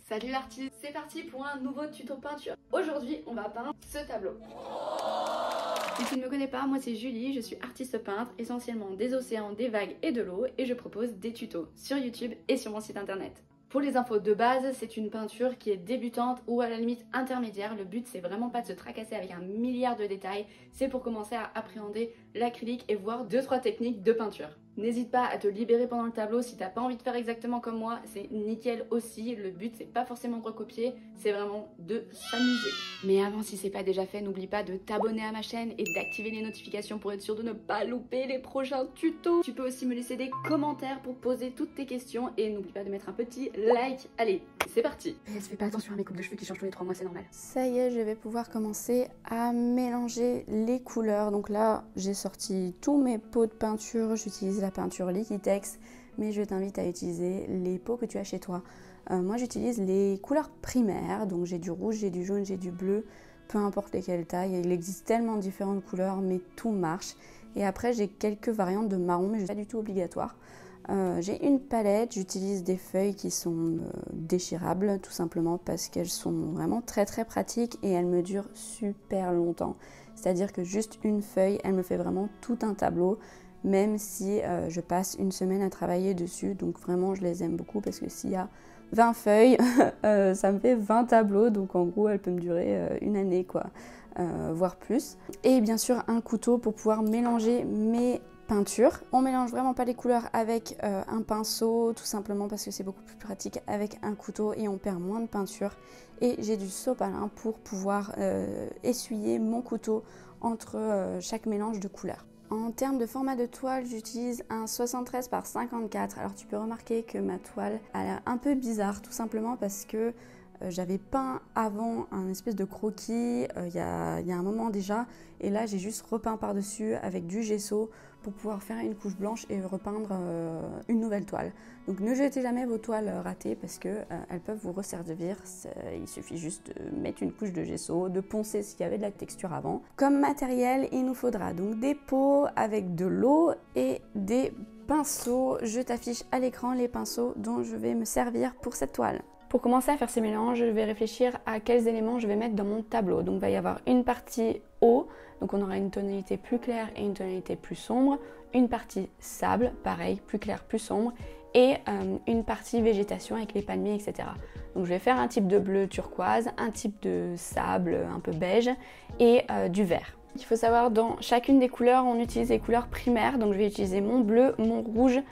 Salut l'artiste, c'est parti pour un nouveau tuto peinture. Aujourd'hui, on va peindre ce tableau. Si tu ne me connais pas, moi c'est Julie, je suis artiste peintre, essentiellement des océans, des vagues et de l'eau, et je propose des tutos sur YouTube et sur mon site internet. Pour les infos de base, c'est une peinture qui est débutante ou à la limite intermédiaire. Le but c'est vraiment pas de se tracasser avec un milliard de détails, c'est pour commencer à appréhender l'acrylique et voir 2-3 techniques de peinture. N'hésite pas à te libérer pendant le tableau si t'as pas envie de faire exactement comme moi, c'est nickel aussi. Le but c'est pas forcément de recopier, c'est vraiment de s'amuser. Mais avant, si c'est pas déjà fait, n'oublie pas de t'abonner à ma chaîne et d'activer les notifications pour être sûr de ne pas louper les prochains tutos. Tu peux aussi me laisser des commentaires pour poser toutes tes questions et n'oublie pas de mettre un petit like. Allez, c'est parti. PS, fais pas attention à mes coupes de cheveux qui changent tous les 3 mois, c'est normal. Ça y est, je vais pouvoir commencer à mélanger les couleurs. Donc là, j'ai sorti tous mes pots de peinture, j'utilise la peinture Liquitex, mais je t'invite à utiliser les pots que tu as chez toi. Moi j'utilise les couleurs primaires, donc j'ai du rouge, j'ai du jaune, j'ai du bleu, peu importe lesquelles tailles. Il existe tellement de différentes couleurs, mais tout marche. Et après j'ai quelques variantes de marron, mais pas du tout obligatoire. J'ai une palette, j'utilise des feuilles qui sont déchirables, tout simplement parce qu'elles sont vraiment très pratiques et elles me durent super longtemps. C'est-à-dire que juste une feuille, elle me fait vraiment tout un tableau, même si je passe une semaine à travailler dessus. Donc vraiment, je les aime beaucoup parce que s'il y a 20 feuilles, ça me fait 20 tableaux. Donc en gros, elle peut me durer une année, quoi, voire plus. Et bien sûr, un couteau pour pouvoir mélanger mes peintures. On mélange vraiment pas les couleurs avec un pinceau, tout simplement parce que c'est beaucoup plus pratique avec un couteau et on perd moins de peinture. Et j'ai du sopalin pour pouvoir essuyer mon couteau entre chaque mélange de couleurs. En termes de format de toile, j'utilise un 73 par 54. Alors tu peux remarquer que ma toile a l'air un peu bizarre, tout simplement parce que j'avais peint avant un espèce de croquis il y a un moment déjà, et là j'ai juste repeint par-dessus avec du gesso pour pouvoir faire une couche blanche et repeindre une nouvelle toile. Donc ne jetez jamais vos toiles ratées parce que elles peuvent vous resservir. Il suffit juste de mettre une couche de gesso, de poncer s'il y avait de la texture avant. Comme matériel, il nous faudra donc des pots avec de l'eau et des pinceaux. Je t'affiche à l'écran les pinceaux dont je vais me servir pour cette toile. Pour commencer à faire ces mélanges, je vais réfléchir à quels éléments je vais mettre dans mon tableau. Donc il va y avoir une partie eau, donc on aura une tonalité plus claire et une tonalité plus sombre, une partie sable, pareil, plus clair, plus sombre, et une partie végétation avec les palmiers, etc. Donc je vais faire un type de bleu turquoise, un type de sable un peu beige et du vert. Il faut savoir, dans chacune des couleurs, on utilise les couleurs primaires, donc je vais utiliser mon bleu, mon rouge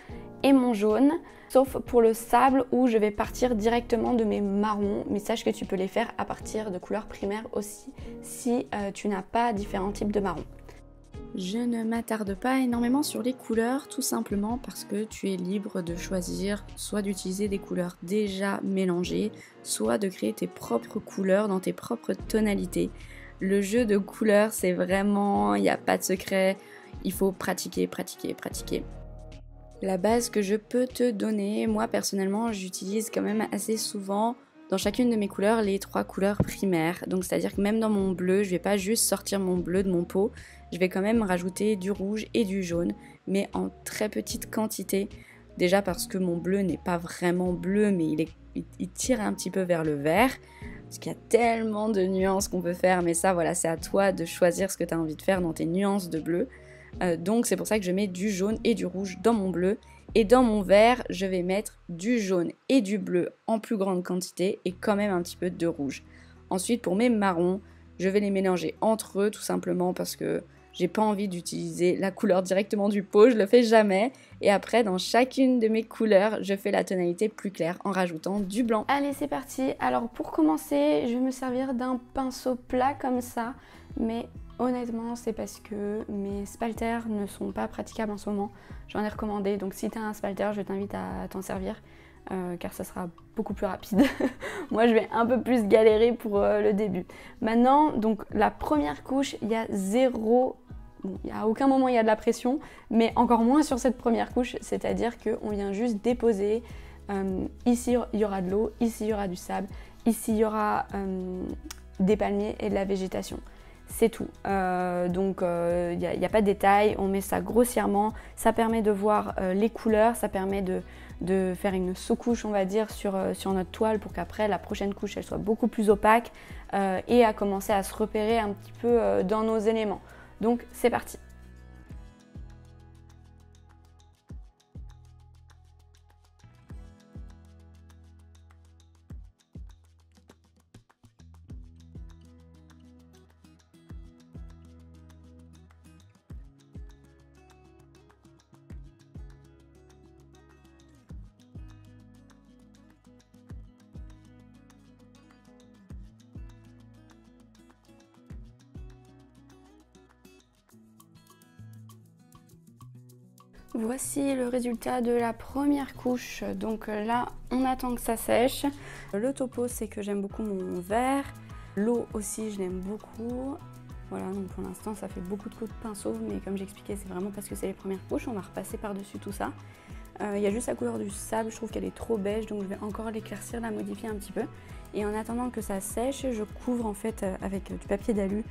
et mon jaune, sauf pour le sable où je vais partir directement de mes marrons, mais sache que tu peux les faire à partir de couleurs primaires aussi si tu n'as pas différents types de marrons. Je ne m'attarde pas énormément sur les couleurs, tout simplement parce que tu es libre de choisir soit d'utiliser des couleurs déjà mélangées, soit de créer tes propres couleurs dans tes propres tonalités. Le jeu de couleurs, c'est vraiment, il n'y a pas de secret, il faut pratiquer. La base que je peux te donner, moi personnellement, j'utilise quand même assez souvent dans chacune de mes couleurs les 3 couleurs primaires. Donc c'est-à-dire que même dans mon bleu, je vais pas juste sortir mon bleu de mon pot, je vais quand même rajouter du rouge et du jaune, mais en très petite quantité. Déjà parce que mon bleu n'est pas vraiment bleu, mais il tire un petit peu vers le vert. Parce qu'il y a tellement de nuances qu'on peut faire, mais ça voilà, c'est à toi de choisir ce que tu as envie de faire dans tes nuances de bleu. Donc c'est pour ça que je mets du jaune et du rouge dans mon bleu, et dans mon vert je vais mettre du jaune et du bleu en plus grande quantité et quand même un petit peu de rouge. Ensuite pour mes marrons, je vais les mélanger entre eux tout simplement parce que j'ai pas envie d'utiliser la couleur directement du pot, je le fais jamais. Et après dans chacune de mes couleurs, je fais la tonalité plus claire en rajoutant du blanc. Allez c'est parti, alors pour commencer, je vais me servir d'un pinceau plat comme ça, mais honnêtement, c'est parce que mes spalters ne sont pas praticables en ce moment. J'en ai recommandé, donc si tu as un spalter, je t'invite à t'en servir car ça sera beaucoup plus rapide. Moi, je vais un peu plus galérer pour le début. Maintenant, donc la première couche, il y a zéro... Bon, il n'y a aucun moment il y a de la pression, mais encore moins sur cette première couche, c'est-à-dire qu'on vient juste déposer. Ici, il y aura de l'eau, ici, il y aura du sable, ici, il y aura des palmiers et de la végétation. C'est tout. Donc il n'y a pas de détails, on met ça grossièrement, ça permet de voir les couleurs, ça permet de de faire une sous-couche, on va dire, sur notre toile pour qu'après la prochaine couche elle soit beaucoup plus opaque et à commencer à se repérer un petit peu dans nos éléments. Donc c'est parti! Voici le résultat de la première couche. Donc là, on attend que ça sèche. Le topo, c'est que j'aime beaucoup mon vert. L'eau aussi, je l'aime beaucoup. Voilà, donc pour l'instant, ça fait beaucoup de coups de pinceau, mais comme j'expliquais, c'est vraiment parce que c'est les premières couches. On va repasser par-dessus tout ça. Il y a juste la couleur du sable, je trouve qu'elle est trop beige, donc je vais encore l'éclaircir, la modifier un petit peu. Et en attendant que ça sèche, je couvre en fait avec du papier d'alu.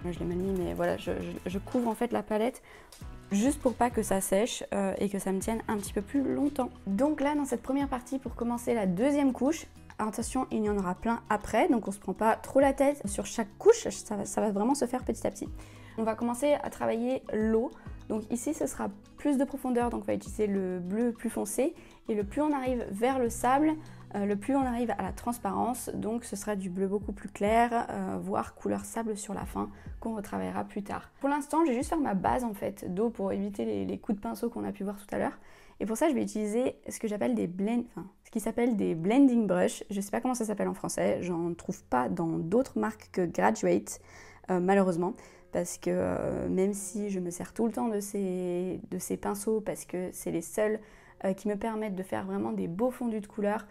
Je l'ai mal mis, mais voilà, je couvre en fait la palette juste pour pas que ça sèche et que ça me tienne un petit peu plus longtemps. Donc là, dans cette première partie, pour commencer la deuxième couche, attention, il y en aura plein après, donc on se prend pas trop la tête sur chaque couche, ça va vraiment se faire petit à petit. On va commencer à travailler l'eau. Donc ici, ce sera plus de profondeur, donc on va utiliser le bleu plus foncé. Et le plus on arrive vers le sable, le plus on arrive à la transparence, donc ce sera du bleu beaucoup plus clair, voire couleur sable sur la fin, qu'on retravaillera plus tard. Pour l'instant, je vais juste faire ma base en fait d'eau pour éviter les coups de pinceau qu'on a pu voir tout à l'heure. Et pour ça, je vais utiliser ce que j'appelle ce qui s'appelle des blending brush. Je ne sais pas comment ça s'appelle en français, j'en trouve pas dans d'autres marques que Graduate, malheureusement. Parce que même si je me sers tout le temps de ces pinceaux, parce que c'est les seuls qui me permettent de faire vraiment des beaux fondus de couleurs,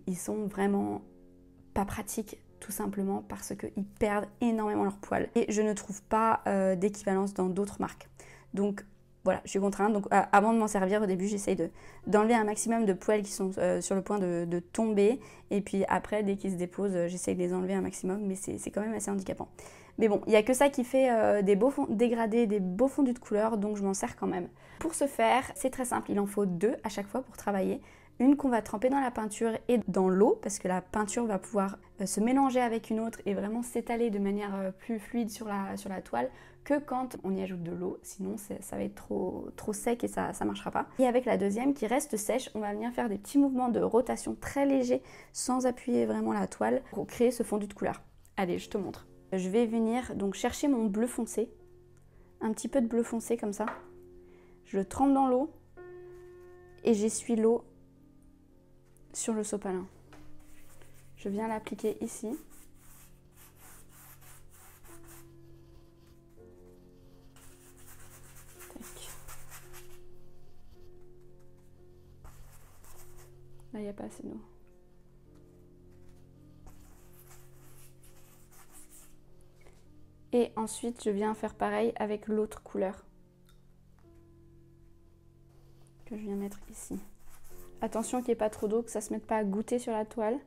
ils sont vraiment pas pratiques, tout simplement parce qu'ils perdent énormément leur poil. Et je ne trouve pas d'équivalence dans d'autres marques. Donc voilà, je suis contrainte. Donc avant de m'en servir, au début, j'essaye d'enlever un maximum de poils qui sont sur le point de tomber. Et puis après, dès qu'ils se déposent, j'essaye de les enlever un maximum, mais c'est quand même assez handicapant. Mais bon, il n'y a que ça qui fait des beaux fonds dégradés, des beaux fondus de couleurs, donc je m'en sers quand même. Pour ce faire, c'est très simple, il en faut 2 à chaque fois pour travailler. Une qu'on va tremper dans la peinture et dans l'eau, parce que la peinture va pouvoir se mélanger avec une autre et vraiment s'étaler de manière plus fluide sur la toile que quand on y ajoute de l'eau, sinon ça va être trop sec et ça ne marchera pas. Et avec la deuxième qui reste sèche, on va venir faire des petits mouvements de rotation très légers sans appuyer vraiment la toile pour créer ce fondu de couleur. Allez, je te montre. Je vais venir donc chercher mon bleu foncé, un petit peu de bleu foncé comme ça. Je le trempe dans l'eau et j'essuie l'eau sur le sopalin. Je viens l'appliquer ici. Tac. Là, il n'y a pas assez d'eau. Et ensuite, je viens faire pareil avec l'autre couleur que je viens mettre ici. Attention qu'il n'y ait pas trop d'eau, que ça ne se mette pas à goûter sur la toile.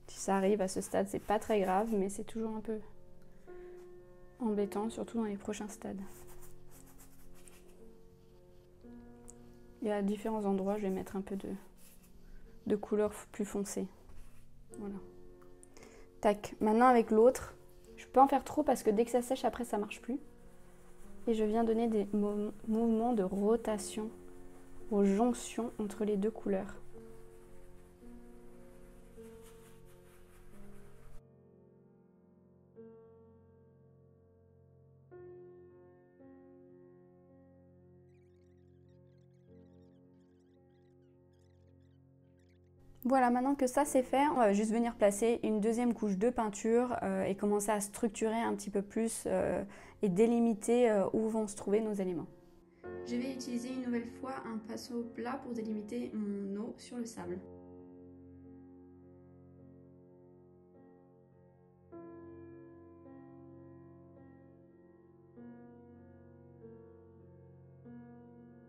Si ça arrive à ce stade, c'est pas très grave, mais c'est toujours un peu embêtant, surtout dans les prochains stades. Et à différents endroits, je vais mettre un peu de couleur plus foncée. Voilà. Tac. Maintenant avec l'autre, je peux en faire trop parce que dès que ça sèche, après ça marche plus. Et je viens donner des mouvements de rotation aux jonctions entre les deux couleurs. Voilà, maintenant que ça c'est fait, on va juste venir placer une deuxième couche de peinture et commencer à structurer un petit peu plus et délimiter où vont se trouver nos éléments. Je vais utiliser une nouvelle fois un pinceau plat pour délimiter mon eau sur le sable.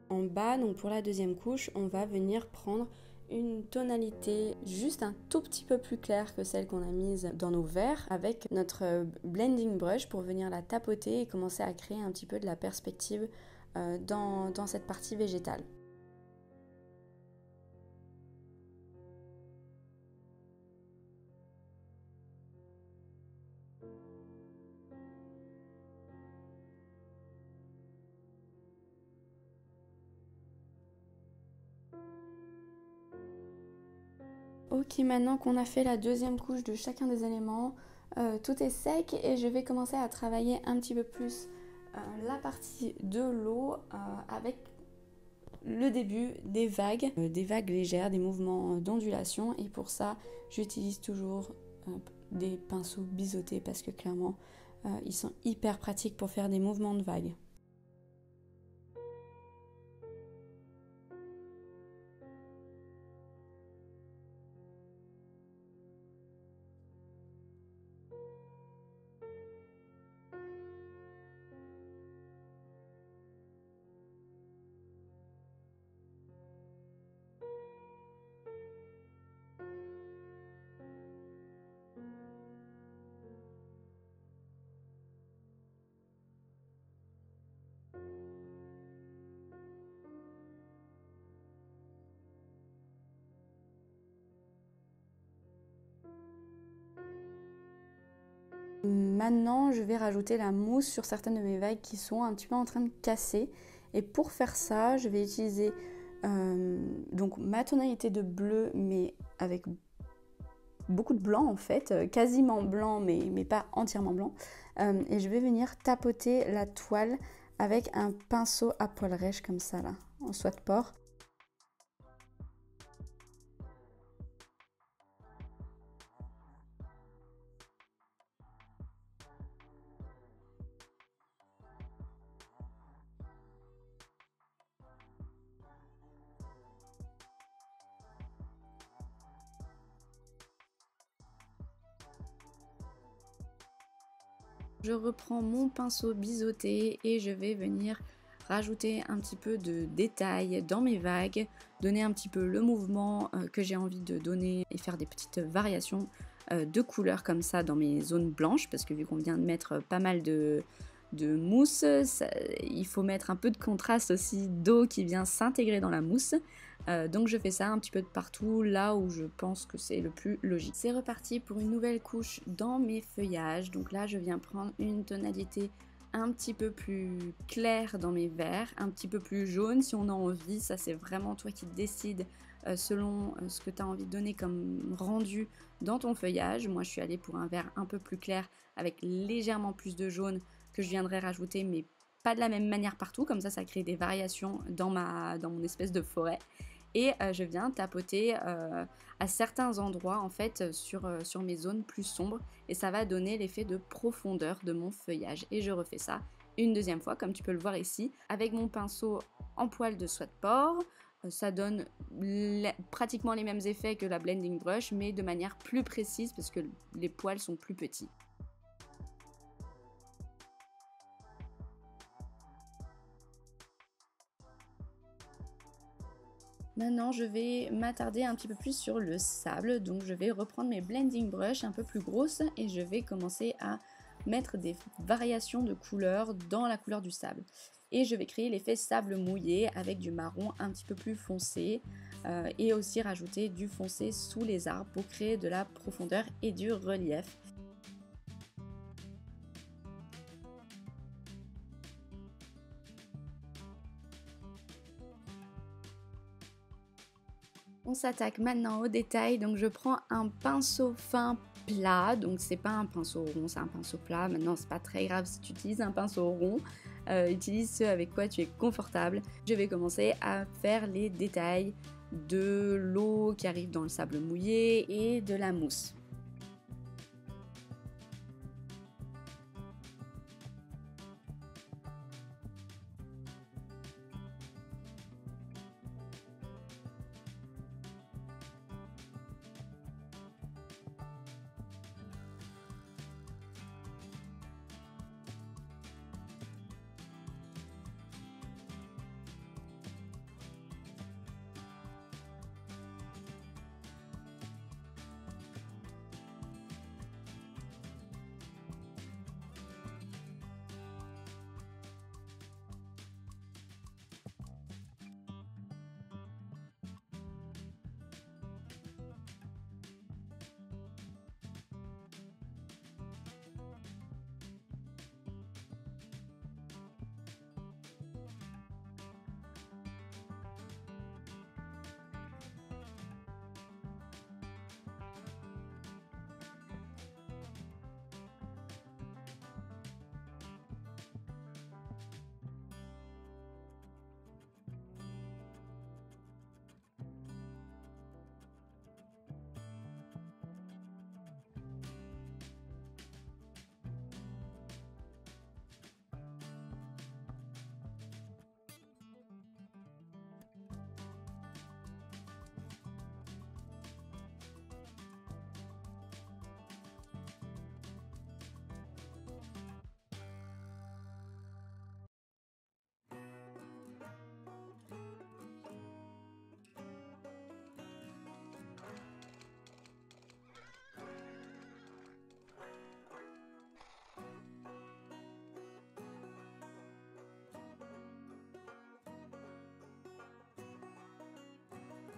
En bas, donc pour la deuxième couche, on va venir prendre une tonalité juste un tout petit peu plus claire que celle qu'on a mise dans nos verres avec notre blending brush pour venir la tapoter et commencer à créer un petit peu de la perspective dans cette partie végétale. Ok, maintenant qu'on a fait la deuxième couche de chacun des éléments, tout est sec et je vais commencer à travailler un petit peu plus la partie de l'eau avec le début des vagues légères, des mouvements d'ondulation. Et pour ça, j'utilise toujours des pinceaux biseautés parce que clairement, ils sont hyper pratiques pour faire des mouvements de vagues. Maintenant, je vais rajouter la mousse sur certaines de mes vagues qui sont un petit peu en train de casser. Et pour faire ça, je vais utiliser donc ma tonalité de bleu, mais avec beaucoup de blanc en fait, quasiment blanc, mais pas entièrement blanc. Et je vais venir tapoter la toile avec un pinceau à poil rêche comme ça là, en soie de porc. Je reprends mon pinceau biseauté et je vais venir rajouter un petit peu de détails dans mes vagues, donner un petit peu le mouvement que j'ai envie de donner et faire des petites variations de couleurs comme ça dans mes zones blanches, parce que vu qu'on vient de mettre pas mal de mousse, il faut mettre un peu de contraste aussi d'eau qui vient s'intégrer dans la mousse. Donc je fais ça un petit peu de partout, là où je pense que c'est le plus logique. C'est reparti pour une nouvelle couche dans mes feuillages. Donc là je viens prendre une tonalité un petit peu plus claire dans mes verts, un petit peu plus jaune si on a envie. Ça c'est vraiment toi qui décides selon ce que tu as envie de donner comme rendu dans ton feuillage. Moi je suis allée pour un vert un peu plus clair avec légèrement plus de jaune que je viendrai rajouter, mais pas de la même manière partout, comme ça crée des variations dans mon espèce de forêt. Et je viens tapoter à certains endroits en fait sur mes zones plus sombres, et ça va donner l'effet de profondeur de mon feuillage. Et je refais ça une deuxième fois, comme tu peux le voir ici, avec mon pinceau en poil de soie de porc. Ça donne pratiquement les mêmes effets que la blending brush, mais de manière plus précise parce que les poils sont plus petits. Maintenant, je vais m'attarder un petit peu plus sur le sable, donc je vais reprendre mes blending brush un peu plus grosses et je vais commencer à mettre des variations de couleurs dans la couleur du sable. Et je vais créer l'effet sable mouillé avec du marron un petit peu plus foncé et aussi rajouter du foncé sous les arbres pour créer de la profondeur et du relief. On s'attaque maintenant au détail, donc je prends un pinceau fin plat, donc c'est pas un pinceau rond, c'est un pinceau plat. Maintenant c'est pas très grave si tu utilises un pinceau rond, utilise ce avec quoi tu es confortable. Je vais commencer à faire les détails de l'eau qui arrive dans le sable mouillé et de la mousse.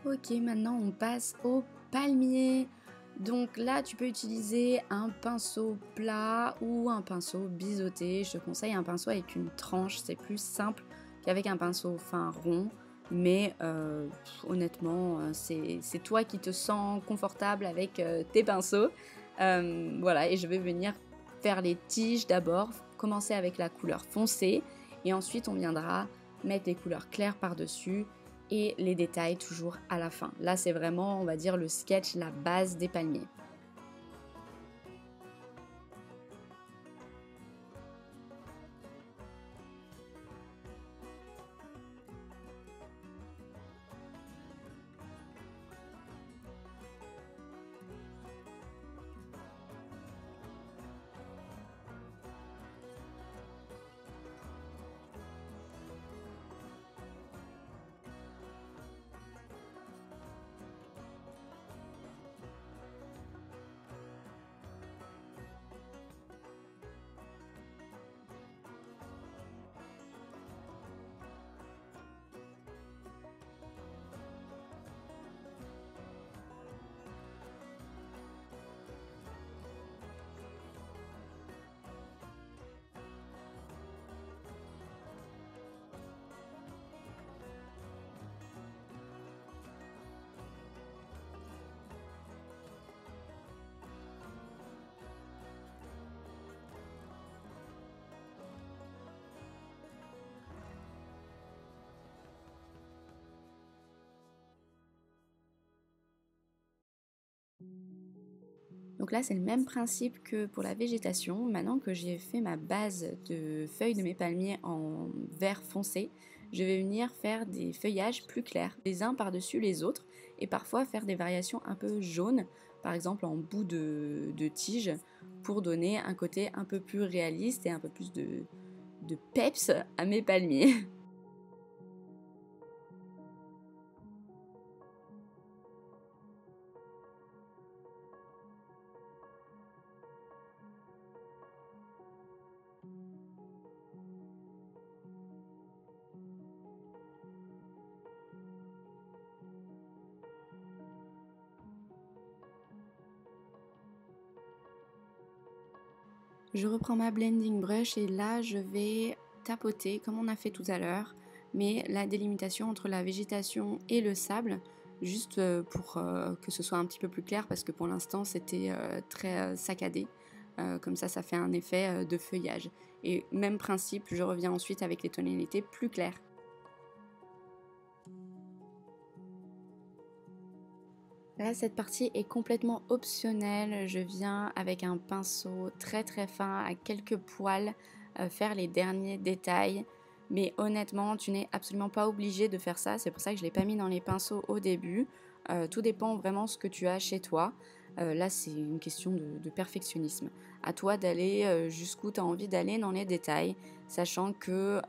Ok, maintenant on passe au palmier. Donc là, tu peux utiliser un pinceau plat ou un pinceau biseauté. Je te conseille un pinceau avec une tranche, c'est plus simple qu'avec un pinceau fin rond. Mais honnêtement, c'est toi qui te sens confortable avec tes pinceaux. Voilà, et je vais venir faire les tiges d'abord, commencer avec la couleur foncée. Et ensuite, on viendra mettre des couleurs claires par-dessus et les détails toujours à la fin. Là, c'est vraiment, on va dire, le sketch, la base des palmiers. Donc là, c'est le même principe que pour la végétation. Maintenant que j'ai fait ma base de feuilles de mes palmiers en vert foncé, je vais venir faire des feuillages plus clairs, les uns par-dessus les autres, et parfois faire des variations un peu jaunes, par exemple en bout de tige, pour donner un côté un peu plus réaliste et un peu plus de peps à mes palmiers. Je reprends ma blending brush et là je vais tapoter comme on a fait tout à l'heure, mais la délimitation entre la végétation et le sable, juste pour que ce soit un petit peu plus clair parce que pour l'instant c'était très saccadé. Comme ça fait un effet de feuillage. Et même principe, je reviens ensuite avec les tonalités plus claires. Là, cette partie est complètement optionnelle. Je viens avec un pinceau très très fin à quelques poils faire les derniers détails. Mais honnêtement, tu n'es absolument pas obligé de faire ça. C'est pour ça que je ne l'ai pas mis dans les pinceaux au début. Tout dépend vraiment de ce que tu as chez toi. Là, c'est une question de perfectionnisme. À toi d'aller jusqu'où tu as envie d'aller dans les détails, sachant que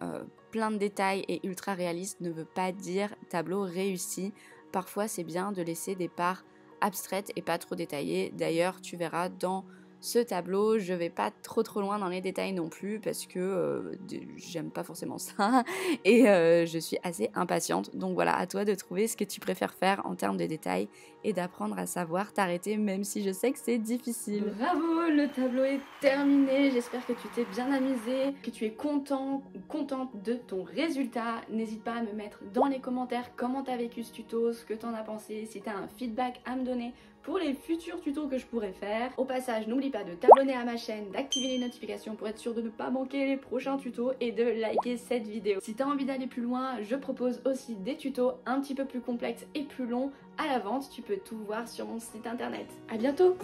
plein de détails et ultra réaliste ne veut pas dire tableau réussi. Parfois, c'est bien de laisser des parts abstraites et pas trop détaillées. D'ailleurs, tu verras dans ce tableau, je vais pas trop loin dans les détails non plus parce que j'aime pas forcément ça et je suis assez impatiente. Donc voilà, à toi de trouver ce que tu préfères faire en termes de détails et d'apprendre à savoir t'arrêter même si je sais que c'est difficile. Bravo, le tableau est terminé. J'espère que tu t'es bien amusé, que tu es content ou contente de ton résultat. N'hésite pas à me mettre dans les commentaires comment t'as vécu ce tuto, ce que t'en as pensé, si t'as un feedback à me donner pour les futurs tutos que je pourrais faire. Au passage, n'oublie pas de t'abonner à ma chaîne, d'activer les notifications pour être sûr de ne pas manquer les prochains tutos et de liker cette vidéo. Si t'as envie d'aller plus loin, je propose aussi des tutos un petit peu plus complexes et plus longs à la vente. Tu peux tout voir sur mon site internet. À bientôt!